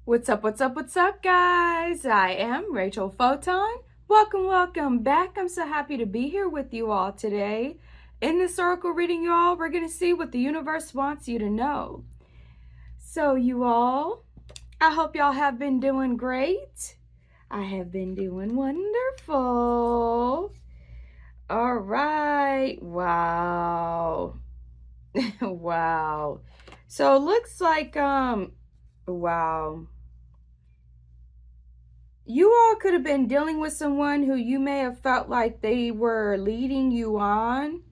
What's up, guys? I am Rachel Photon. Welcome back. I'm so happy to be here with you all today. In this oracle reading, you all, we're going to see what the universe wants you to know. So, you all, I hope y'all have been doing great. I have been doing wonderful. All right. Wow. Wow. So, it looks like, wow. You all could have been dealing with someone who you may have felt like they were leading you on,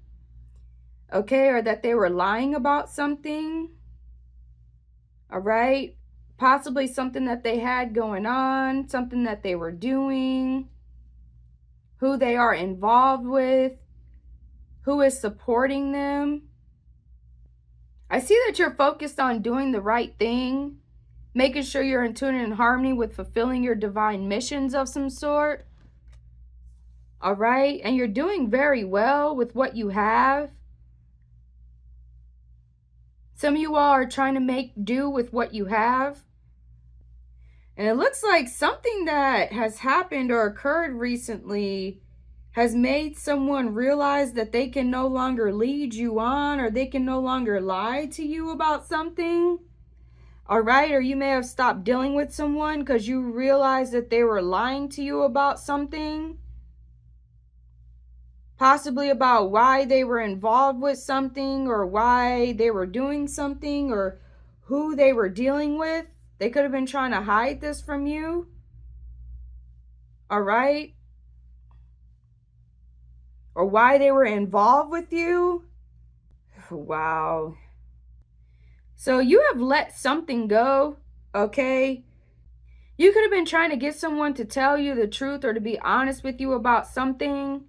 okay, or that they were lying about something, all right? Possibly something that they had going on, something that they were doing, who they are involved with, who is supporting them. I see that you're focused on doing the right thing, making sure you're in tune and in harmony with fulfilling your divine missions of some sort. All right, and you're doing very well with what you have. Some of you all are trying to make do with what you have. And it looks like something that has happened or occurred recently has made someone realize that they can no longer lead you on, or they can no longer lie to you about something. All right, or you may have stopped dealing with someone because you realized that they were lying to you about something. Possibly about why they were involved with something, or why they were doing something, or who they were dealing with. They could have been trying to hide this from you. All right? Or why they were involved with you. Wow. So you have let something go, okay? You could have been trying to get someone to tell you the truth or to be honest with you about something,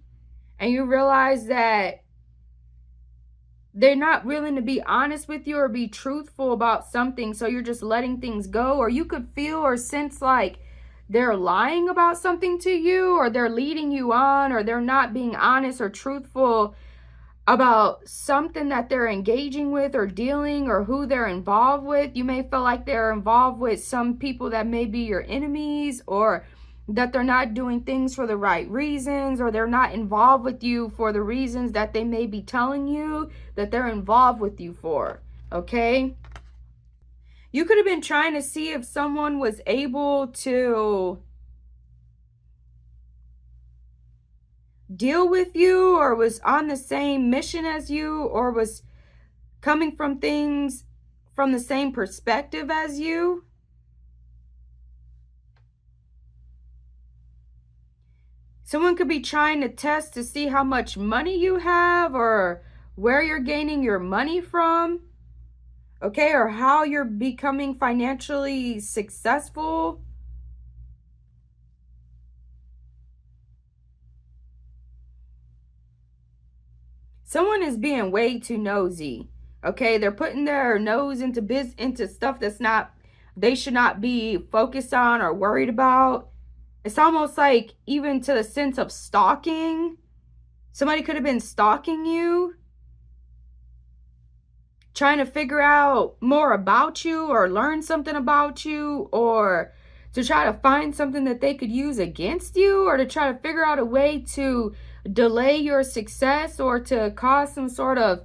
and you realize that they're not willing to be honest with you or be truthful about something, so you're just letting things go. Or you could feel or sense like they're lying about something to you, or they're leading you on, or they're not being honest or truthful about something that they're engaging with or dealing, or who they're involved with. You may feel like they're involved with some people that may be your enemies, or that they're not doing things for the right reasons, or they're not involved with you for the reasons that they may be telling you that they're involved with you for, okay? You could have been trying to see if someone was able to deal with you, or was on the same mission as you, or was coming from things from the same perspective as you. Someone could be trying to test to see how much money you have, or where you're gaining your money from, okay, or how you're becoming financially successful. Someone is being way too nosy, okay? They're putting their nose into stuff that's not, they should not be focused on or worried about. It's almost like even to the sense of stalking. Somebody could have been stalking you, trying to figure out more about you, or learn something about you, or to try to find something that they could use against you, or to try to figure out a way to delay your success, or to cause some sort of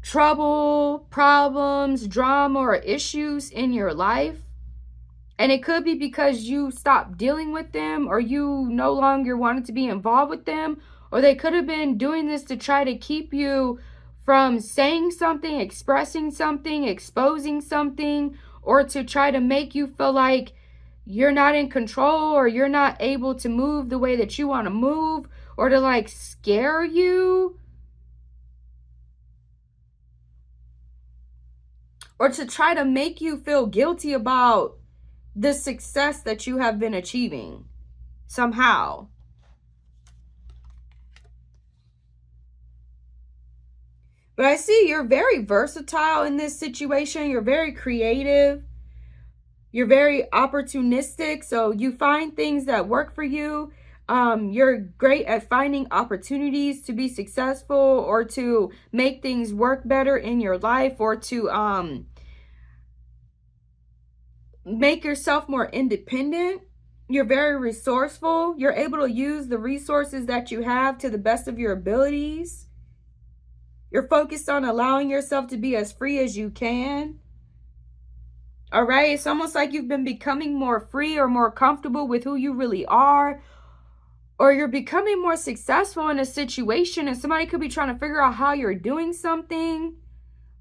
trouble, problems, drama, or issues in your life. And it could be because you stopped dealing with them, or you no longer wanted to be involved with them, or they could have been doing this to try to keep you from saying something, expressing something, exposing something, or to try to make you feel like you're not in control, or you're not able to move the way that you want to move, or to like scare you, or to try to make you feel guilty about the success that you have been achieving somehow. But I see you're very versatile in this situation. You're very creative. You're very opportunistic. So you find things that work for you. You're great at finding opportunities to be successful, or to make things work better in your life, or to make yourself more independent. You're very resourceful. You're able to use the resources that you have to the best of your abilities. You're focused on allowing yourself to be as free as you can. All right? It's almost like you've been becoming more free or more comfortable with who you really are. Or you're becoming more successful in a situation, and somebody could be trying to figure out how you're doing something,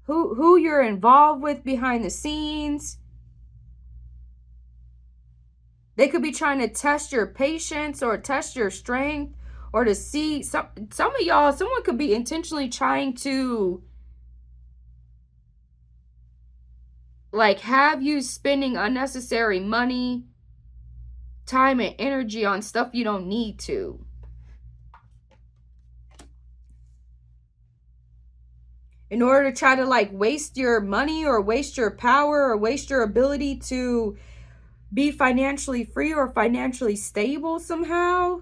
who you're involved with behind the scenes. They could be trying to test your patience or test your strength, or to see some of y'all, someone could be intentionally trying to like have you spending unnecessary money, time, and energy on stuff you don't need to. In order to try to like waste your money or waste your power or waste your ability to be financially free or financially stable somehow.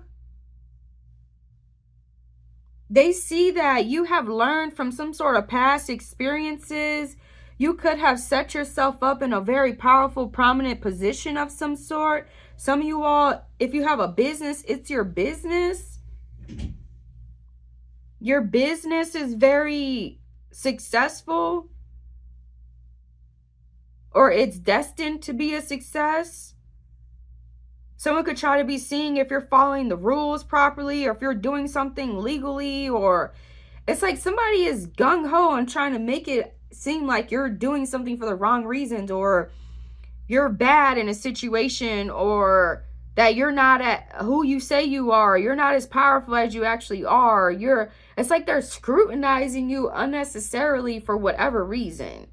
They see that you have learned from some sort of past experiences. You could have set yourself up in a very powerful, prominent position of some sort. Some of you all, if you have a business, it's your business. Your business is very successful, or it's destined to be a success. Someone could try to be seeing if you're following the rules properly, or if you're doing something legally, or it's like somebody is gung-ho and trying to make it seem like you're doing something for the wrong reasons, or you're bad in a situation, or that you're not at who you say you are. You're not as powerful as you actually are. It's like they're scrutinizing you unnecessarily for whatever reason.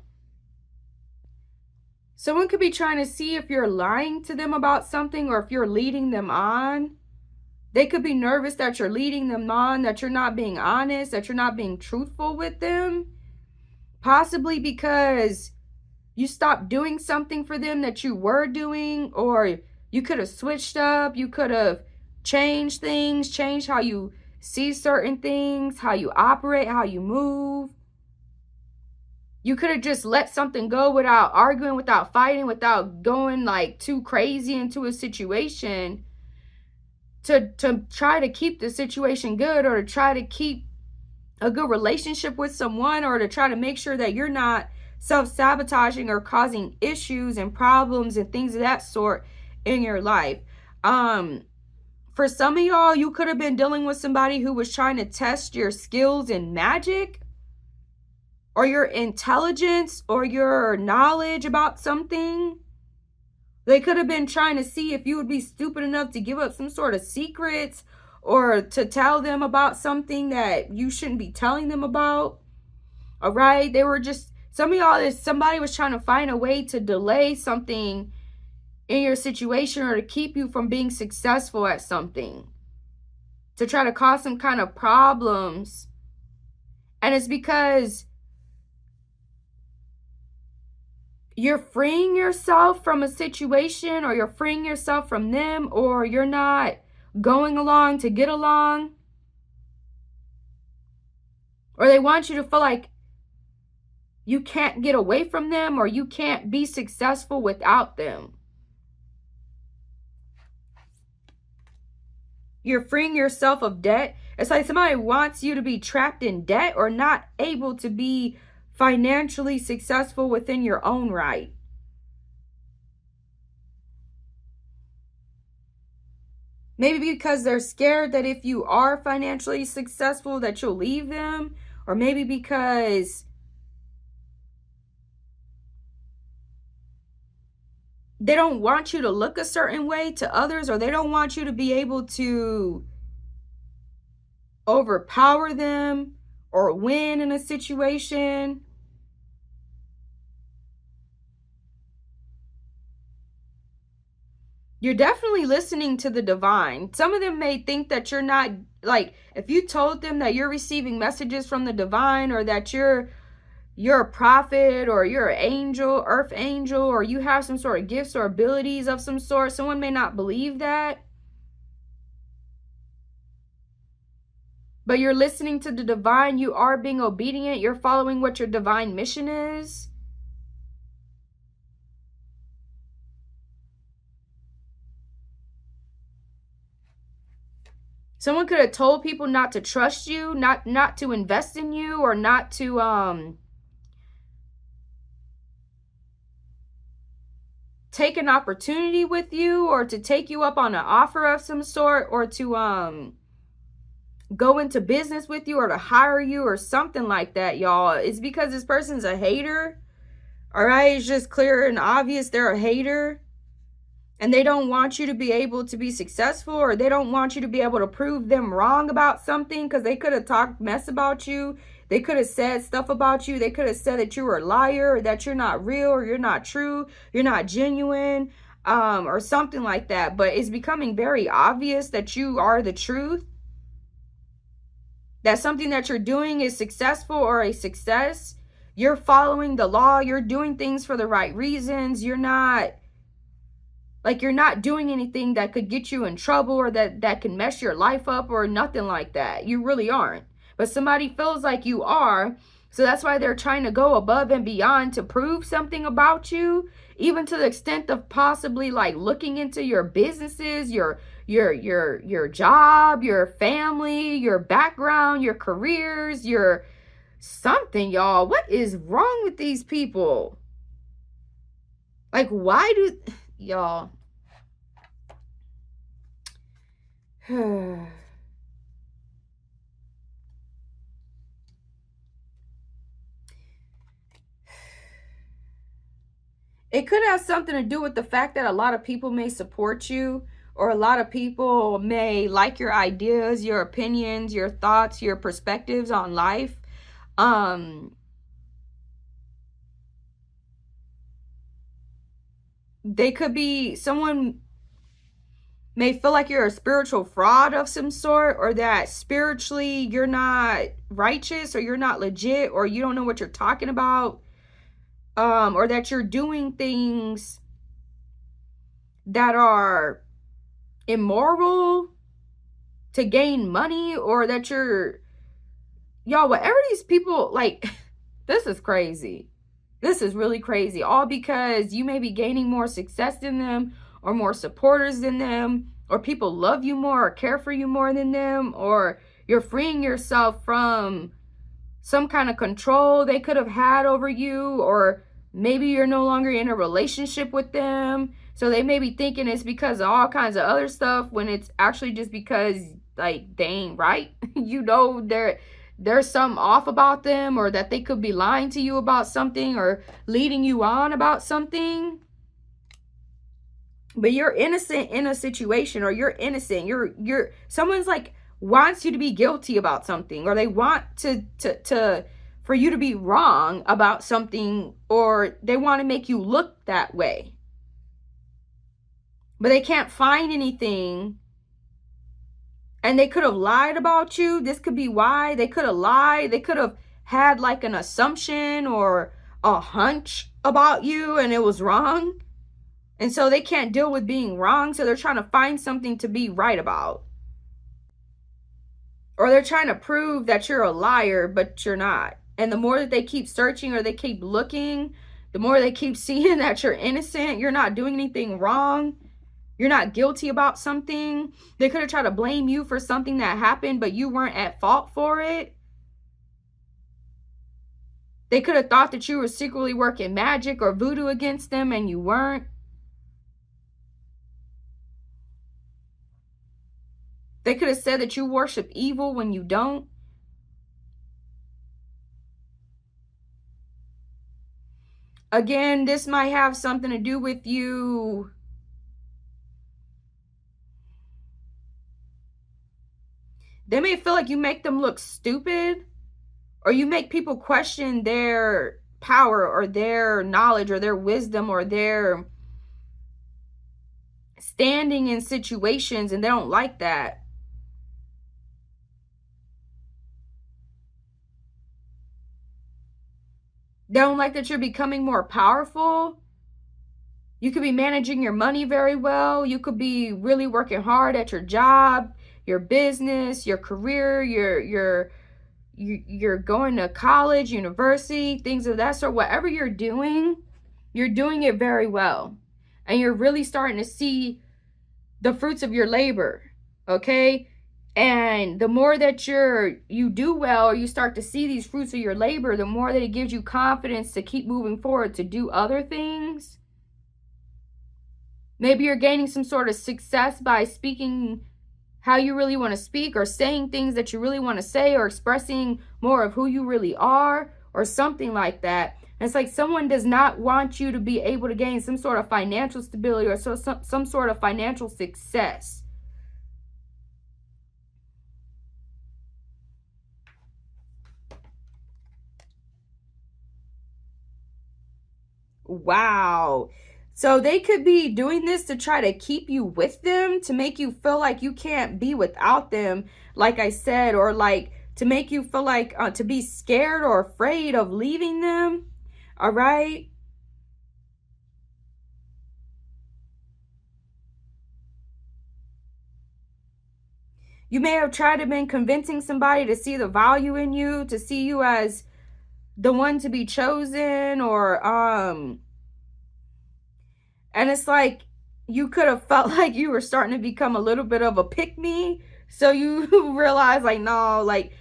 Someone could be trying to see if you're lying to them about something, or if you're leading them on. They could be nervous that you're leading them on, that you're not being honest, that you're not being truthful with them. Possibly because you stopped doing something for them that you were doing, or you could have switched up. You could have changed things, changed how you see certain things, how you operate, how you move. You could have just let something go without arguing, without fighting, without going like too crazy into a situation to try to keep the situation good, or to try to keep a good relationship with someone, or to try to make sure that you're not self-sabotaging or causing issues and problems and things of that sort in your life. For some of y'all, you could have been dealing with somebody who was trying to test your skills in magic, or your intelligence, or your knowledge about something. They could have been trying to see if you would be stupid enough to give up some sort of secrets, or to tell them about something that you shouldn't be telling them about. All right? They were just, some of y'all, somebody was trying to find a way to delay something in your situation, or to keep you from being successful at something, to try to cause some kind of problems. And it's because you're freeing yourself from a situation, or you're freeing yourself from them, or you're not going along to get along, or they want you to feel like you can't get away from them, or you can't be successful without them. You're freeing yourself of debt. It's like somebody wants you to be trapped in debt, or not able to be financially successful within your own right. Maybe because they're scared that if you are financially successful that you'll leave them, or maybe because they don't want you to look a certain way to others, or they don't want you to be able to overpower them or win in a situation. You're definitely listening to the divine. Some of them may think that you're not, like, if you told them that you're receiving messages from the divine, or that you're a prophet, or you're an angel, earth angel, or you have some sort of gifts or abilities of some sort, someone may not believe that. But you're listening to the divine. You are being obedient. You're following what your divine mission is. Someone could have told people not to trust you, not to invest in you, or not to take an opportunity with you, or to take you up on an offer of some sort, or to go into business with you, or to hire you, or something like that, y'all. It's because this person's a hater. All right, it's just clear and obvious they're a hater. And they don't want you to be able to be successful, or they don't want you to be able to prove them wrong about something, because they could have talked mess about you. They could have said stuff about you. They could have said that you were a liar, or that you're not real, or you're not true, you're not genuine, or something like that. But it's becoming very obvious that you are the truth, that something that you're doing is successful or a success. You're following the law. You're doing things for the right reasons. You're not doing anything that could get you in trouble, or that can mess your life up, or nothing like that. You really aren't. But somebody feels like you are. So that's why they're trying to go above and beyond to prove something about you, even to the extent of possibly like looking into your businesses, your job, your family, your background, your careers, your something, y'all. What is wrong with these people? Like, why do y'all it could have something to do with the fact that a lot of people may support you, or a lot of people may like your ideas, your opinions, your thoughts, your perspectives on life. They could be, someone may feel like you're a spiritual fraud of some sort, or that spiritually you're not righteous, or you're not legit, or you don't know what you're talking about, or that you're doing things that are immoral to gain money, or that y'all, whatever these people, like, this is crazy. This is really crazy. All because you may be gaining more success than them, or more supporters than them, or people love you more or care for you more than them, or you're freeing yourself from some kind of control they could have had over you, or maybe you're no longer in a relationship with them. So they may be thinking it's because of all kinds of other stuff, when it's actually just because, like, they ain't right. You know, there's something off about them, or that they could be lying to you about something, or leading you on about something. But you're innocent in a situation, or you're innocent. You're someone's like wants you to be guilty about something, or they want to for you to be wrong about something, or they want to make you look that way. But they can't find anything. And they could have lied about you. This could be why they could have lied. They could have had like an assumption or a hunch about you, and it was wrong. And so they can't deal with being wrong. So they're trying to find something to be right about. Or they're trying to prove that you're a liar, but you're not. And the more that they keep searching, or they keep looking, the more they keep seeing that you're innocent. You're not doing anything wrong. You're not guilty about something. They could have tried to blame you for something that happened, but you weren't at fault for it. They could have thought that you were secretly working magic or voodoo against them, and you weren't. They could have said that you worship evil when you don't. Again, this might have something to do with you. They may feel like you make them look stupid, or you make people question their power, or their knowledge, or their wisdom, or their standing in situations, and they don't like that. They don't like that you're becoming more powerful. You could be managing your money very well. You could be really working hard at your job, your business, your career, you're going to college, university, things of that sort. Whatever you're doing it very well. And you're really starting to see the fruits of your labor, okay? And the more that you do well, or you start to see these fruits of your labor, the more that it gives you confidence to keep moving forward, to do other things. Maybe you're gaining some sort of success by speaking how you really want to speak, or saying things that you really want to say, or expressing more of who you really are, or something like that. And it's like someone does not want you to be able to gain some sort of financial stability, or some sort of financial success. Wow. So they could be doing this to try to keep you with them, to make you feel like you can't be without them, like I said, or like to make you feel like to be scared or afraid of leaving them. All right. You may have tried to been convincing somebody to see the value in you, to see you as the one to be chosen, or and it's like you could have felt like you were starting to become a little bit of a pick-me. So you realize, like, no, like,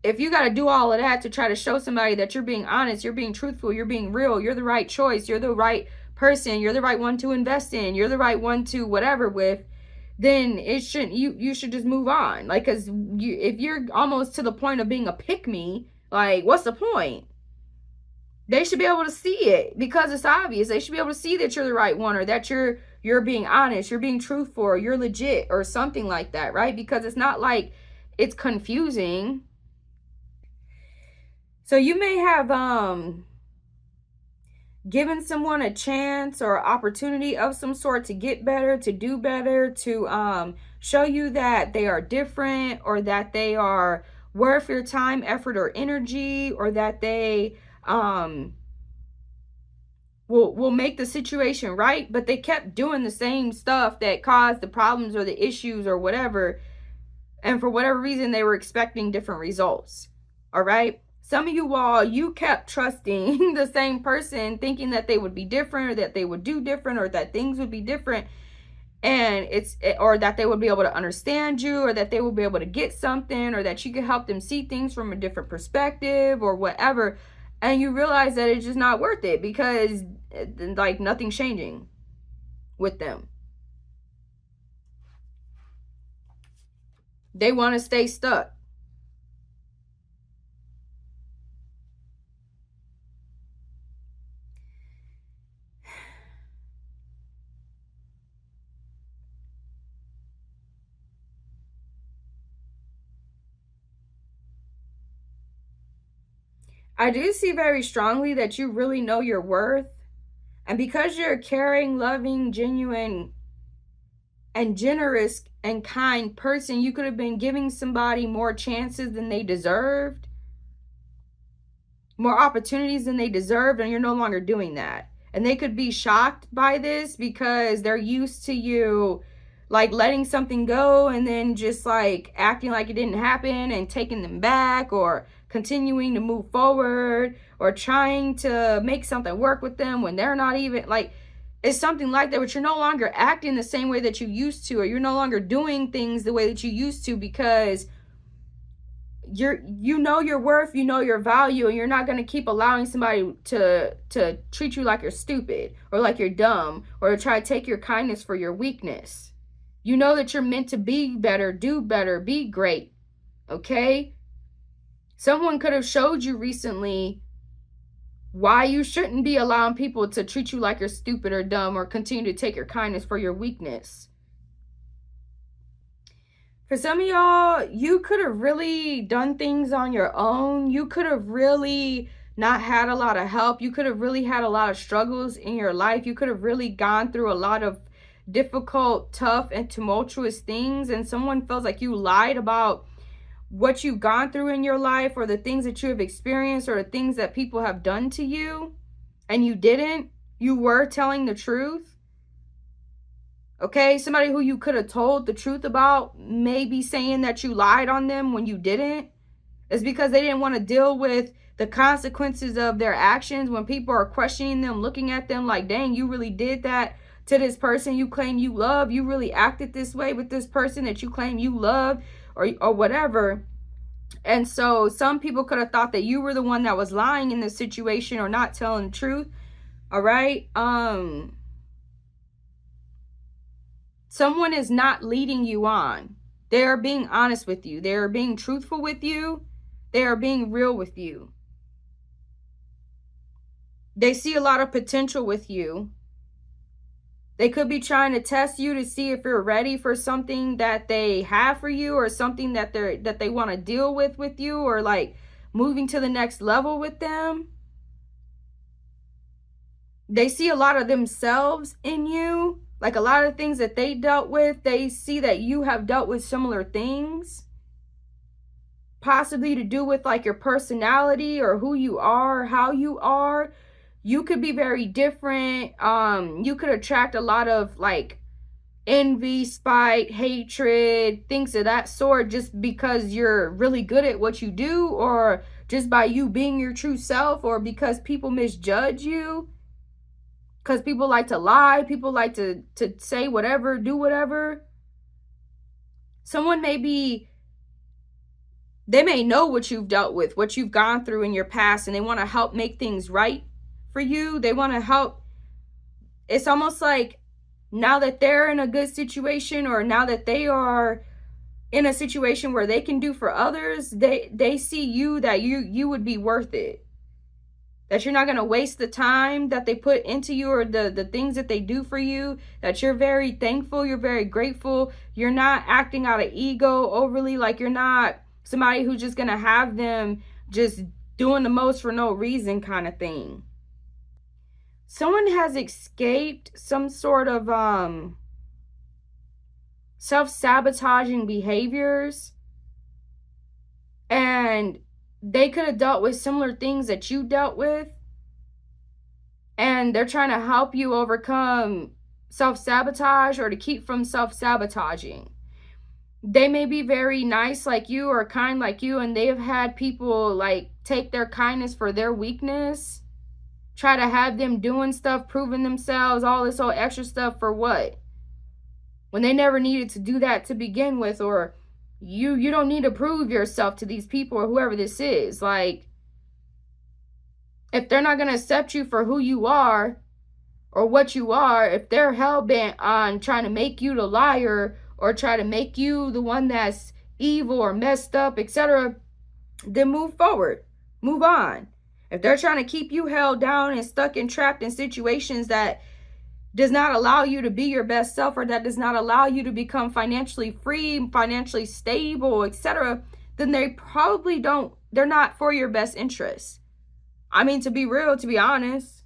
if you got to do all of that to try to show somebody that you're being honest, you're being truthful, you're being real, you're the right choice, you're the right person, you're the right one to invest in, you're the right one to whatever with, then it shouldn't, you should just move on. Like, because if you're almost to the point of being a pick-me, like, what's the point? They should be able to see it, because it's obvious. They should be able to see that you're the right one, or that you're being honest, you're being truthful, or you're legit, or something like that, right? Because it's not like it's confusing. So you may have given someone a chance or opportunity of some sort to get better, to do better, to show you that they are different, or that they are worth your time, effort, or energy, or that they will make the situation right. But they kept doing the same stuff that caused the problems or the issues or whatever, and for whatever reason they were expecting different results. All right. Some of you all, you kept trusting the same person, thinking that they would be different, or that they would do different, or that things would be different, and or that they would be able to understand you, or that they would be able to get something, or that you could help them see things from a different perspective, or whatever. And you realize that it's just not worth it, because like nothing's changing with them. They want to stay stuck. I do see very strongly that you really know your worth. And because you're a caring, loving, genuine, and generous and kind person, you could have been giving somebody more chances than they deserved, more opportunities than they deserved, and you're no longer doing that. And they could be shocked by this, because they're used to you like letting something go and then just like acting like it didn't happen, and taking them back, or continuing to move forward, or trying to make something work with them when they're not even like, it's something like that. But you're no longer acting the same way that you used to, or you're no longer doing things the way that you used to, because you know your worth, you know your value, and you're not going to keep allowing somebody to treat you like you're stupid, or like you're dumb, or to try to take your kindness for your weakness. You know that you're meant to be better, do better, be great. Okay? Someone could have showed you recently why you shouldn't be allowing people to treat you like you're stupid or dumb, or continue to take your kindness for your weakness. For some of y'all, you could have really done things on your own. You could have really not had a lot of help. You could have really had a lot of struggles in your life. You could have really gone through a lot of difficult, tough, and tumultuous things. And someone feels like you lied about what you've gone through in your life, or the things that you have experienced, or the things that people have done to you, and you didn't. You were telling the truth. Okay, somebody who you could have told the truth about, maybe saying that you lied on them when you didn't. It's because they didn't want to deal with the consequences of their actions. When people are questioning them, looking at them like, dang, you really did that to this person you claim you love. You really acted this way with this person that you claim you love. or whatever. And so some people could have thought that you were the one that was lying in this situation or not telling the truth. All right. Someone is not leading you on. They are being honest with you. They are being truthful with you. They are being real with you. They see a lot of potential with you. They could be trying to test you to see if you're ready for something that they have for you, or something that they want to deal with you, or like moving to the next level with them. They see a lot of themselves in you. Like a lot of things that they dealt with, they see that you have dealt with similar things. Possibly to do with like your personality or who you are, how you are. You could be very different. You could attract a lot of like envy, spite, hatred, things of that sort, just because you're really good at what you do, or just by you being your true self, or because people misjudge you. Because people like to lie, people like to say whatever, do whatever. Someone they may know what you've dealt with, what you've gone through in your past, and they want to help make things right for you. They want to help. It's almost like now that they're in a good situation, or now that they are in a situation where they can do for others, they see you, that you would be worth it. That you're not going to waste the time that they put into you, or the things that they do for you, that you're very thankful, you're very grateful. You're not acting out of ego overly, like you're not somebody who's just going to have them just doing the most for no reason kind of thing. Someone has escaped some sort of self-sabotaging behaviors, and they could have dealt with similar things that you dealt with, and they're trying to help you overcome self-sabotage, or to keep from self-sabotaging. They may be very nice like you, or kind like you, and they have had people like take their kindness for their weakness, try to have them doing stuff, proving themselves, all this old extra stuff for what? When they never needed to do that to begin with. Or you don't need to prove yourself to these people, or whoever this is. Like, if they're not going to accept you for who you are or what you are, if they're hell-bent on trying to make you the liar, or try to make you the one that's evil or messed up, etc., then move forward. Move on. If they're trying to keep you held down and stuck and trapped in situations that does not allow you to be your best self, or that does not allow you to become financially free, financially stable, etc., then they probably they're not for your best interest. I mean, to be real, to be honest.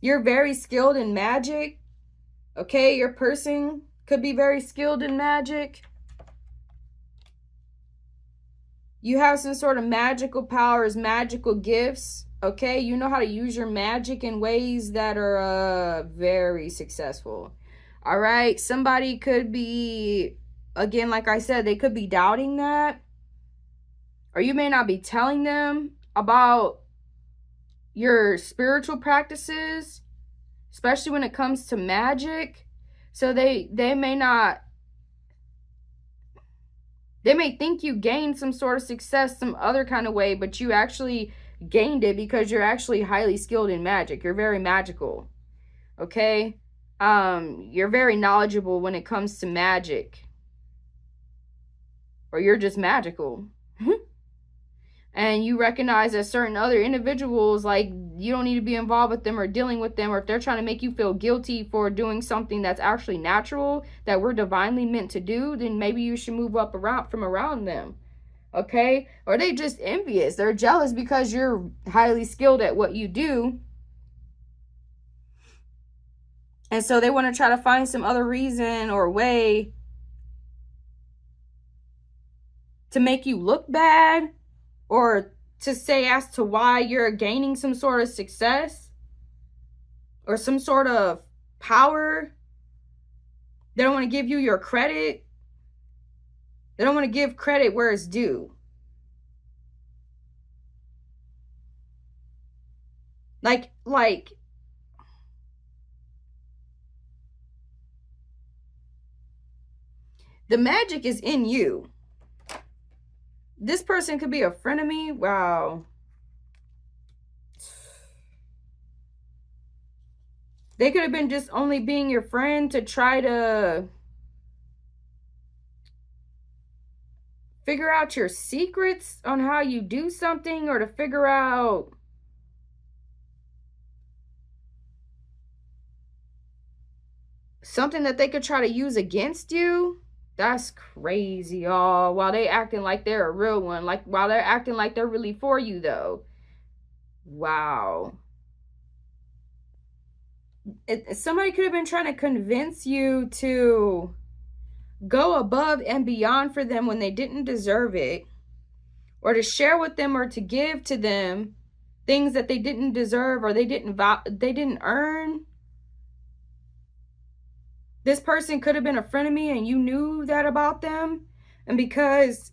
You're very skilled in magic. Okay, your person could be very skilled in magic. You have some sort of magical powers, magical gifts. Okay, you know how to use your magic in ways that are very successful. All right, somebody could be, again, like I said, they could be doubting that. Or you may not be telling them about your spiritual practices, especially when it comes to magic. So they may not, they may think you gained some sort of success some other kind of way, but you actually gained it because you're actually highly skilled in magic. You're very magical. Okay? You're very knowledgeable when it comes to magic. Or you're just magical. And you recognize that certain other individuals, like, you don't need to be involved with them or dealing with them, or if they're trying to make you feel guilty for doing something that's actually natural, that we're divinely meant to do, then maybe you should move up from around them. Okay? Or they just envious. They're jealous because you're highly skilled at what you do. And so they want to try to find some other reason or way to make you look bad, or to say as to why you're gaining some sort of success or some sort of power. They don't want to give you your credit. They don't want to give credit where it's due. Like The magic is in you. This person could be a frenemy. Wow. They could have been just only being your friend to try to figure out your secrets on how you do something, or to figure out something that they could try to use against you. That's crazy, y'all. While they acting like they're a real one. Like, while they're acting like they're really for you, though. Wow. Somebody could have been trying to convince you to go above and beyond for them when they didn't deserve it. Or to share with them, or to give to them things that they didn't deserve, or they didn't earn. This person could have been a frenemy and you knew that about them. And because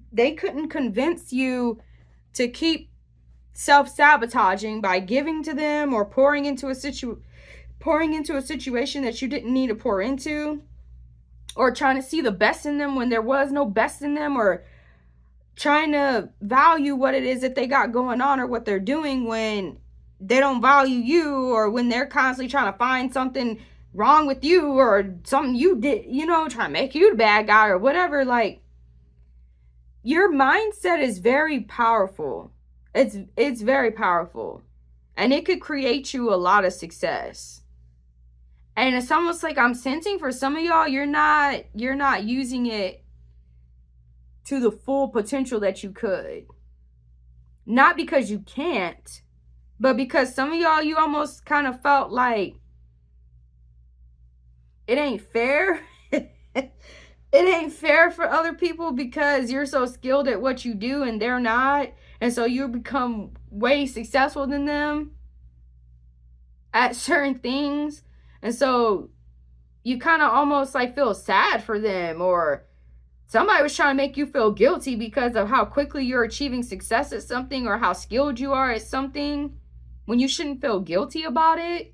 they couldn't convince you to keep self-sabotaging by giving to them, or pouring into a situation that you didn't need to pour into, or trying to see the best in them when there was no best in them, or trying to value what it is that they got going on, or what they're doing when they don't value you, or when they're constantly trying to find something wrong with you, or something you did, you know, trying to make you the bad guy or whatever. Like, your mindset is very powerful. It's very powerful, and it could create you a lot of success. And it's almost like I'm sensing for some of y'all, you're not using it to the full potential that you could. Not because you can't, but because some of y'all, you almost kind of felt like it ain't fair. It ain't fair for other people because you're so skilled at what you do and they're not. And so you become way successful than them at certain things. And so you kind of almost like feel sad for them, or somebody was trying to make you feel guilty because of how quickly you're achieving success at something, or how skilled you are at something, when you shouldn't feel guilty about it.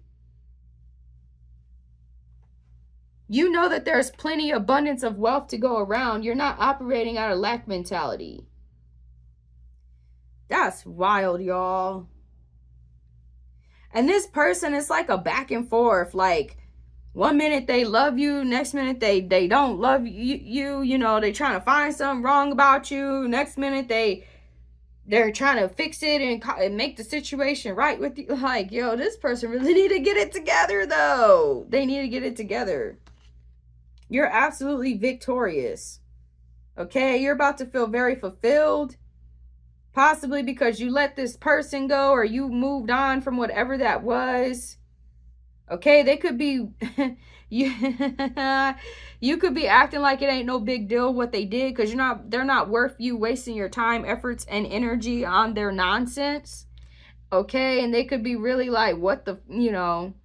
You know that there's plenty abundance of wealth to go around. You're not operating out of lack mentality. That's wild, y'all. And this person is like a back and forth. Like, one minute they love you, next minute they don't love you. You know, they trying to find something wrong about you. Next minute they're trying to fix it and make the situation right with you. Like, yo, this person really need to get it together, though. They need to get it together. You're absolutely victorious. Okay? You're about to feel very fulfilled. Possibly because you let this person go, or you moved on from whatever that was. Okay? They could be... you could be acting like it ain't no big deal what they did, because they're not worth you wasting your time, efforts, and energy on their nonsense. Okay? And they could be really like, what the... You know...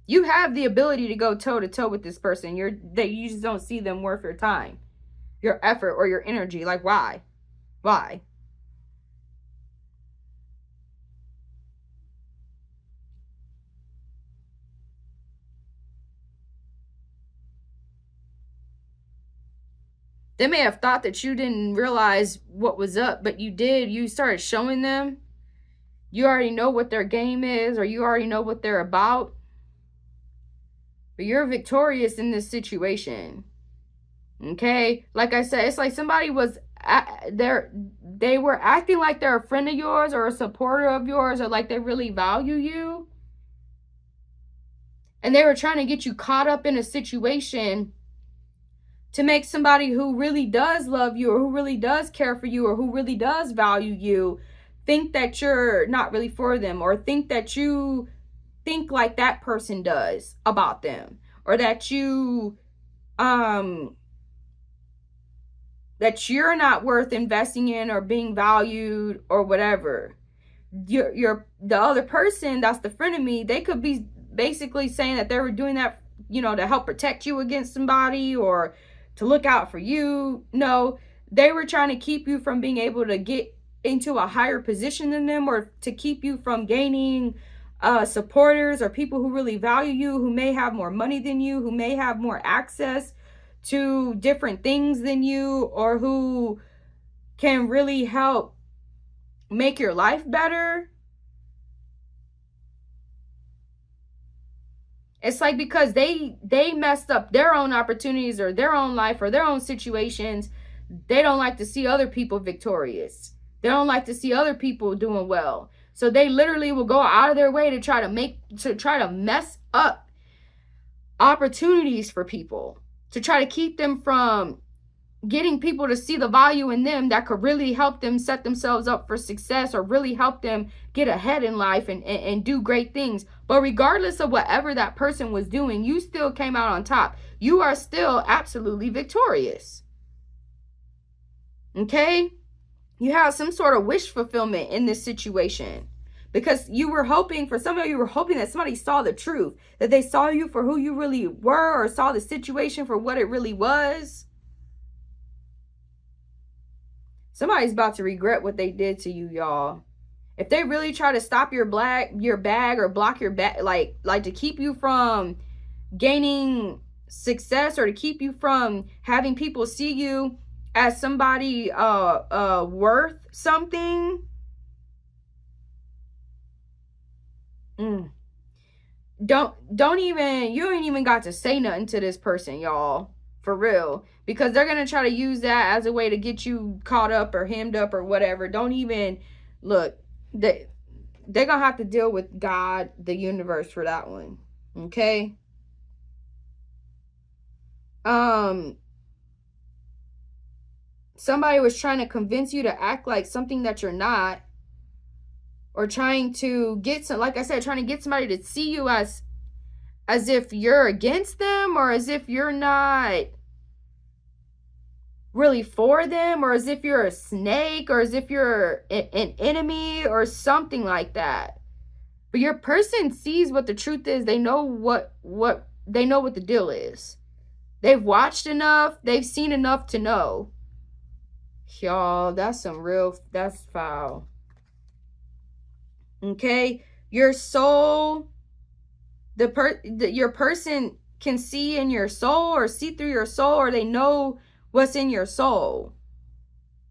You have the ability to go toe-to-toe with this person. You just don't see them worth your time, your effort, or your energy. Like, why? Why? They may have thought that you didn't realize what was up, but you did. You started showing them. You already know what their game is, or you already know what they're about. But you're victorious in this situation. Okay? Like I said, it's like somebody was they were acting like they're a friend of yours, or a supporter of yours, or like they really value you. And they were trying to get you caught up in a situation to make somebody who really does love you, or who really does care for you, or who really does value you, think that you're not really for them, or think that you think like that person does about them, or that you that you're not worth investing in or being valued or whatever. You're the other person that's the frenemy. They could be basically saying that they were doing that, you know, to help protect you against somebody, or to look out for you. No, they were trying to keep you from being able to get into a higher position than them, or to keep you from gaining supporters or people who really value you, who may have more money than you, who may have more access to different things than you, or who can really help make your life better. It's like because they messed up their own opportunities or their own life or their own situations, they don't like to see other people victorious. They don't like to see other people doing well. So they literally will go out of their way to try to mess up opportunities for people, to try to keep them from getting people to see the value in them that could really help them set themselves up for success or really help them get ahead in life and do great things. But regardless of whatever that person was doing, you still came out on top. You are still absolutely victorious. Okay? You have some sort of wish fulfillment in this situation. Because you were hoping, for some of you were hoping that somebody saw the truth, that they saw you for who you really were, or saw the situation for what it really was. Somebody's about to regret what they did to you, y'all. If they really try to stop your bag or block your bag, like to keep you from gaining success, or to keep you from having people see you as somebody worth something. Don't even, you ain't even got to say nothing to this person, y'all. For real. Because they're going to try to use that as a way to get you caught up or hemmed up or whatever. Don't even, look, they're going to have to deal with God, the universe, for that one. Okay? Somebody was trying to convince you to act like something that you're not. Or trying to get some, like I said, trying to get somebody to see you as if you're against them, or as if you're not really for them, or as if you're a snake, or as if you're an enemy or something like that. But your person sees what the truth is. They know what they know what the deal is. They've watched enough, they've seen enough to know. Y'all, that's foul. Okay, your soul, your person can see in your soul, or see through your soul, or they know what's in your soul.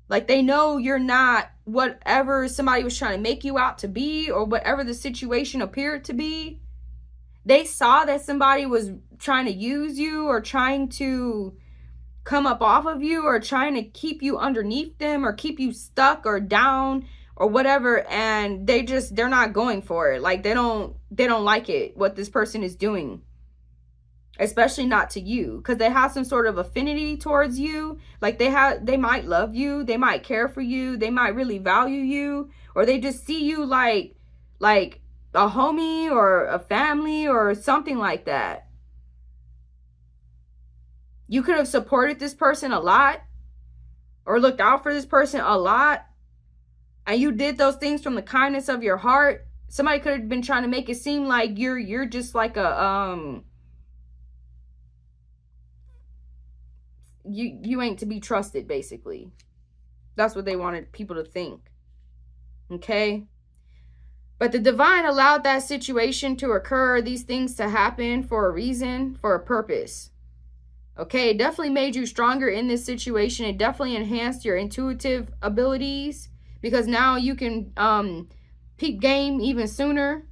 Like, they know you're not whatever somebody was trying to make you out to be, or whatever the situation appeared to be. They saw that somebody was trying to use you, or trying to come up off of you, or trying to keep you underneath them, or keep you stuck or down or whatever, and they're not going for it. Like, they don't like it, what this person is doing, especially not to you, because they have some sort of affinity towards you. Like, they might love you, they might care for you, they might really value you, or they just see you like a homie or a family or something like that. You could have supported this person a lot, or looked out for this person a lot, and you did those things from the kindness of your heart. Somebody could have been trying to make it seem like you're just like a you ain't to be trusted, basically. That's what they wanted people to think. Okay? But the divine allowed that situation to occur, these things to happen, for a reason, for a purpose. Okay? It definitely made you stronger in this situation. It definitely enhanced your intuitive abilities, because now you can peep game even sooner.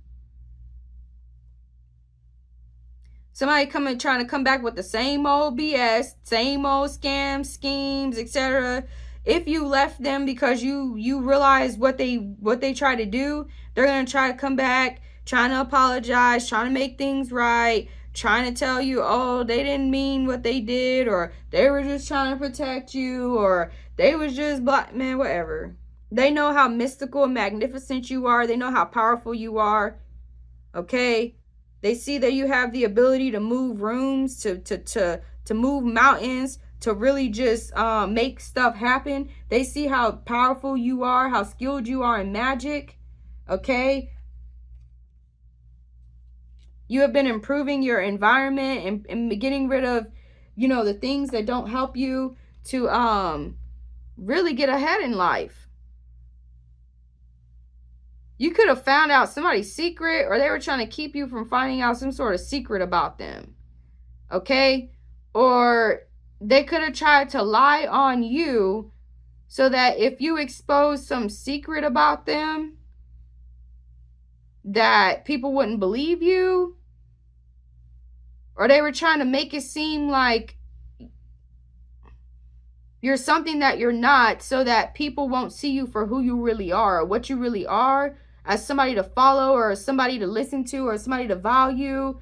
Somebody trying to come back with the same old BS, same old scams, schemes, etc. If you left them because you realize what they try to do, they're gonna try to come back, trying to apologize, trying to make things right, trying to tell you, oh, they didn't mean what they did, or they were just trying to protect you, or they was just black, man, whatever. They know how mystical and magnificent you are. They know how powerful you are. Okay? They see that you have the ability to move rooms, to move mountains, to really just make stuff happen. They see how powerful you are, how skilled you are in magic. Okay? You have been improving your environment and getting rid of, the things that don't help you to really get ahead in life. You could have found out somebody's secret, or they were trying to keep you from finding out some sort of secret about them. Okay? Or they could have tried to lie on you so that if you expose some secret about them, that people wouldn't believe you. Or they were trying to make it seem like you're something that you're not, so that people won't see you for who you really are, or what you really are, as somebody to follow, or somebody to listen to, or somebody to value.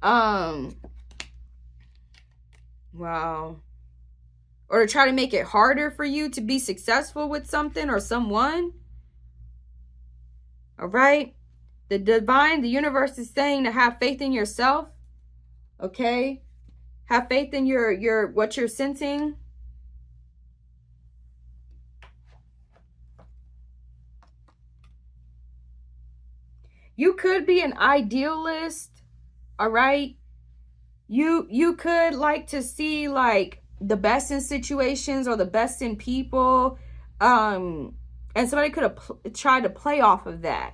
Wow. Or to try to make it harder for you to be successful with something or someone. All right? The divine, the universe is saying to have faith in yourself. Okay? Have faith in your what you're sensing. You could be an idealist, all right? You could like to see like the best in situations or the best in people. And somebody could have tried to play off of that.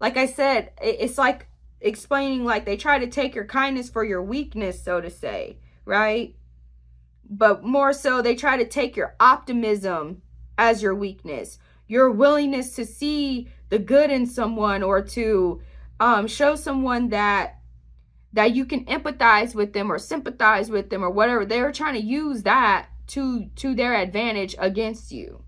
Like I said, it's like explaining like they try to take your kindness for your weakness, so to say, right? But more so, they try to take your optimism as your weakness, your willingness to see the good in someone, or to show someone that you can empathize with them or sympathize with them or whatever. They were trying to use that to their advantage against you.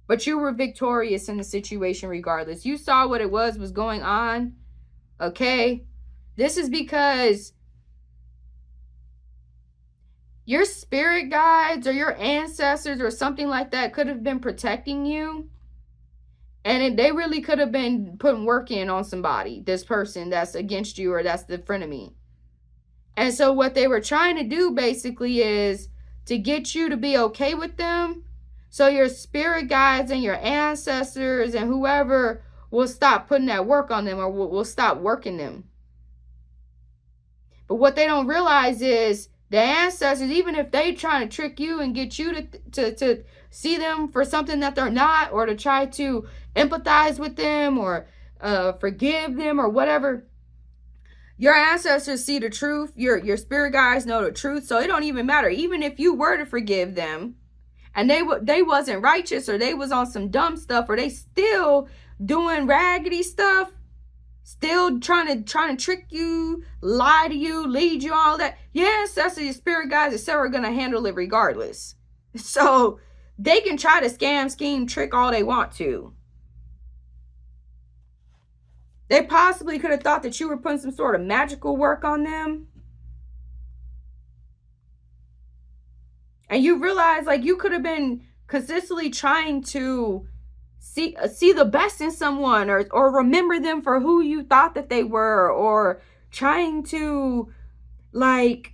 But you were victorious in the situation regardless. You saw what it was going on. Okay? This is because your spirit guides or your ancestors or something like that could have been protecting you. And they really could have been putting work in on somebody, this person that's against you, or that's the frenemy. And so what they were trying to do basically is to get you to be okay with them. So your spirit guides and your ancestors and whoever will stop putting that work on them, or will stop working them. But what they don't realize is the ancestors, even if they trying to trick you and get you to see them for something that they're not, or to try to empathize with them, or forgive them, or whatever, your ancestors see the truth. Your spirit guides know the truth. So it don't even matter. Even if you were to forgive them and they wasn't righteous, or they was on some dumb stuff, or they still doing raggedy stuff, still trying to trick you, lie to you, lead you, all that, your ancestors, your spirit guides, etc., are going to handle it regardless. So they can try to scam, scheme, trick all they want to. They possibly could have thought that you were putting some sort of magical work on them. And you realize like you could have been consistently trying to see the best in someone, or remember them for who you thought that they were, or trying to like,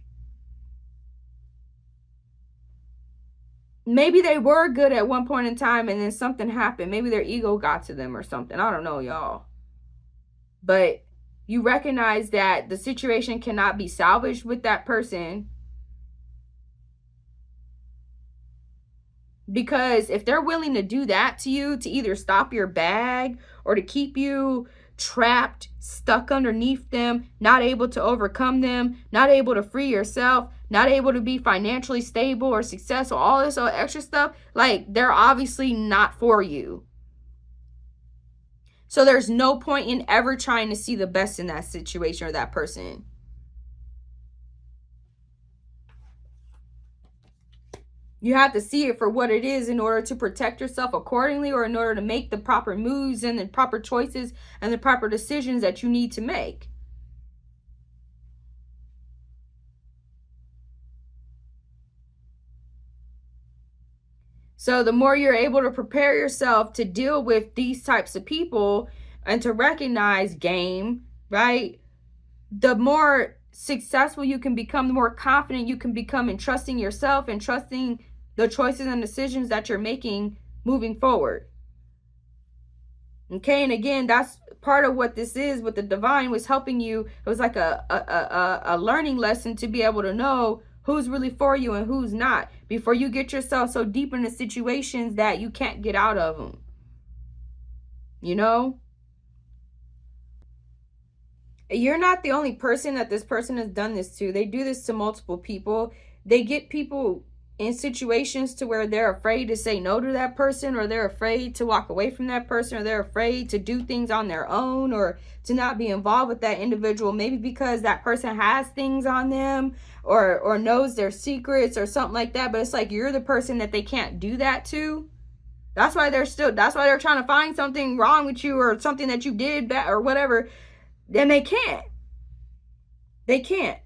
maybe they were good at one point in time and then something happened. Maybe their ego got to them or something. I don't know, y'all. But you recognize that the situation cannot be salvaged with that person. Because if they're willing to do that to you, to either stop your bag or to keep you trapped, stuck underneath them, not able to overcome them, not able to free yourself, not able to be financially stable or successful, all this other extra stuff, like they're obviously not for you. So there's no point in ever trying to see the best in that situation or that person. You have to see it for what it is in order to protect yourself accordingly, or in order to make the proper moves and the proper choices and the proper decisions that you need to make. So the more you're able to prepare yourself to deal with these types of people and to recognize game, right? The more successful you can become, the more confident you can become in trusting yourself and trusting the choices and decisions that you're making moving forward. Okay, and again, that's part of what this is with the divine, was helping you. It was like a learning lesson to be able to know who's really for you and who's not, before you get yourself so deep into situations that you can't get out of them. You know? You're not the only person that this person has done this to. They do this to multiple people. They get people in situations to where they're afraid to say no to that person, or they're afraid to walk away from that person, or they're afraid to do things on their own, or to not be involved with that individual, maybe because that person has things on them, or knows their secrets or something like that. But it's like you're the person that they can't do that to. That's why they're trying to find something wrong with you, or something that you did bad or whatever. Then they can't. They can't.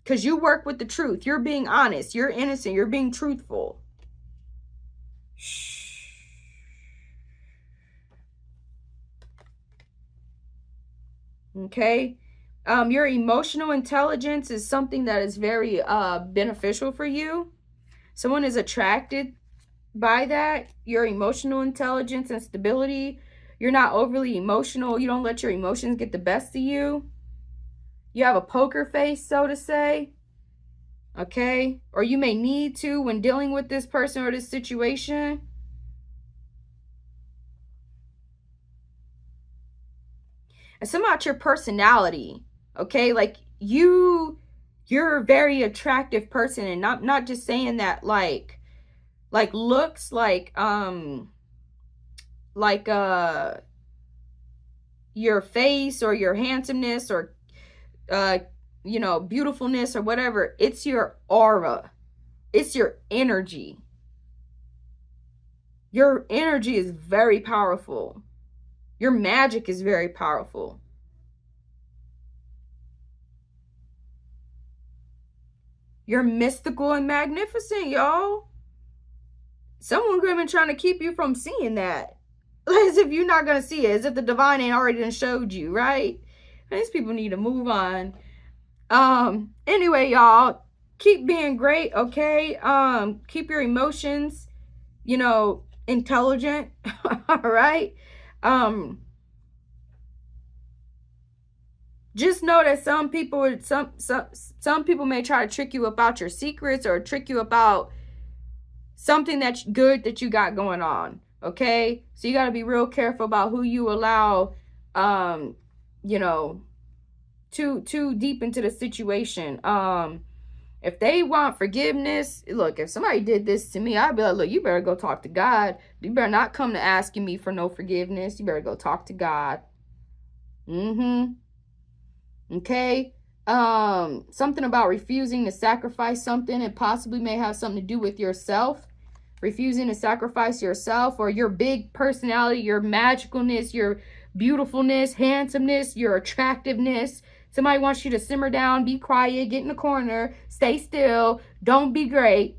Because you work with the truth. You're being honest. You're innocent. You're being truthful. Shh. Okay? Your emotional intelligence is something that is very beneficial for you. Someone is attracted by that. Your emotional intelligence and stability. You're not overly emotional. You don't let your emotions get the best of you. You have a poker face, so to say. Okay? Or you may need to when dealing with this person or this situation. And some about your personality. Okay? Like you're a very attractive person, and not just saying that like looks, like your face or your handsomeness or you know, beautifulness or whatever. It's your aura. It's your energy. Your energy is very powerful. Your magic is very powerful. You're mystical and magnificent, y'all. Someone could have been trying to keep you from seeing that. As if you're not going to see it. As if the divine ain't already done showed you, right? These people need to move on. Anyway, y'all, keep being great, okay? Keep your emotions, you know, intelligent. All right? Just know that some people may try to trick you about your secrets, or trick you about something that's good that you got going on. Okay? So you got to be real careful about who you allow, you know, too deep into the situation. If they want forgiveness, look, if somebody did this to me, I'd be like, look, you better go talk to God. You better not come to asking me for no forgiveness. You better go talk to God. Okay? Something about refusing to sacrifice something. It possibly may have something to do with yourself. Refusing to sacrifice yourself, or your big personality, your magicalness, your beautifulness, handsomeness, your attractiveness. Somebody wants you to simmer down, be quiet, get in the corner, stay still, don't be great.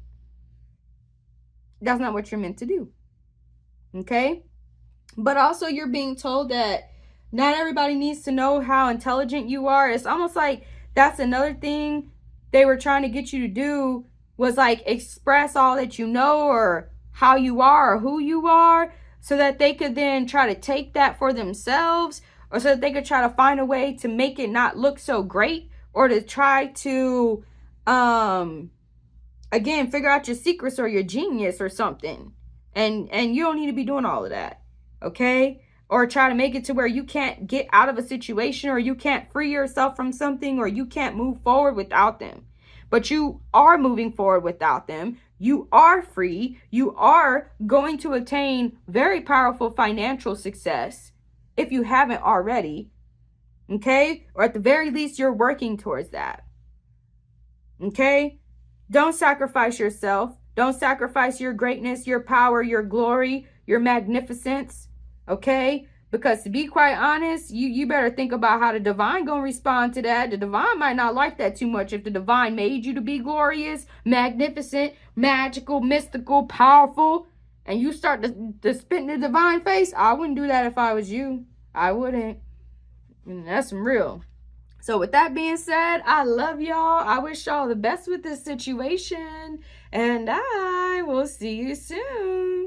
That's not what you're meant to do. Okay? But also you're being told that not everybody needs to know how intelligent you are. It's almost like that's another thing they were trying to get you to do, was like express all that you know, or how you are, or who you are, so that they could then try to take that for themselves, or so that they could try to find a way to make it not look so great, or to try to again figure out your secrets or your genius or something. And you don't need to be doing all of that. Okay? Or try to make it to where you can't get out of a situation, or you can't free yourself from something, or you can't move forward without them. But you are moving forward without them. You are free. You are going to attain very powerful financial success if you haven't already. Okay? Or at the very least, you're working towards that. Okay? Don't sacrifice yourself. Don't sacrifice your greatness, your power, your glory, your magnificence. Okay? Because to be quite honest, you better think about how the divine gonna respond to that. The divine might not like that too much. If the divine made you to be glorious, magnificent, magical, mystical, powerful, and you start to spit in the divine face, I wouldn't do that if I was you. I wouldn't. And that's some real. So with that being said, I love y'all. I wish y'all the best with this situation. And I will see you soon.